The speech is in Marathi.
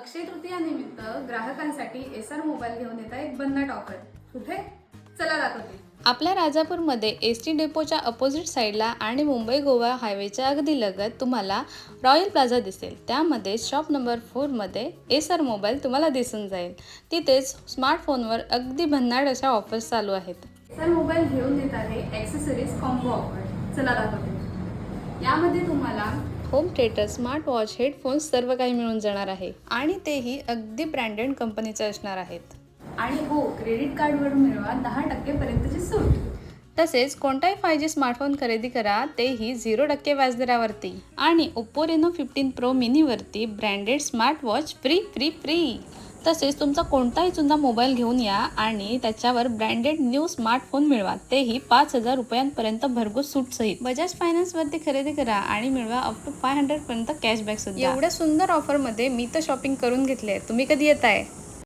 अक्षय तृतीयानिमित्त ग्राहकांसाठी एसआर मोबाईल घेऊन येत आहे एक भन्नाट ऑफर. कुठे? चला दाखवते. आपल्या राजापूरमध्ये एस टी डेपोच्या अपोजिट साईडला आणि मुंबई गोवा हायवेच्या अगदी लगत तुम्हाला रॉयल प्लाझा दिसेल. त्यामध्ये शॉप नंबर 4मध्ये एसआर मोबाईल तुम्हाला दिसून जाईल. तिथेच स्मार्टफोनवर अगदी भन्नाट अशा ऑफर्स चालू आहेत. एसआर मोबाईल घेऊन येत आहे ॲक्सेसरीज कॉम्बो ऑफर. चला दाखवते. यामध्ये तुम्हाला home theatre, smart watch, headphones सर्व काही मिळून जाणार आहे आणि तेही अगदी ब्रँडेड कंपनीचे असणार आहेत. आणि हो, क्रेडिट कार्डवरून मिळवा 10% पर्यंतची सूट. तसेच कोणताही 5G स्मार्टफोन खरेदी करा तेही 0% व्याजदरावरती आणि ओप्पो रेनो 15 प्रो मिनीवरती branded smart watch free free free. तसेच तुमचा कोणताही जुना मोबाईल घेऊन या आणि त्याच्यावर ब्रँडेड न्यू स्मार्टफोन मिळवा तेही 5,000 रुपयांपर्यंत भरघोस सूटसहित. बजाज फायनान्सवरती खरेदी करा आणि मिळवा अप टू 500 पर्यंत कॅशबॅक सुद्धा. एवढ्या सुंदर ऑफरमध्ये मी तर शॉपिंग करून घेतले. तुम्ही कधी येताय?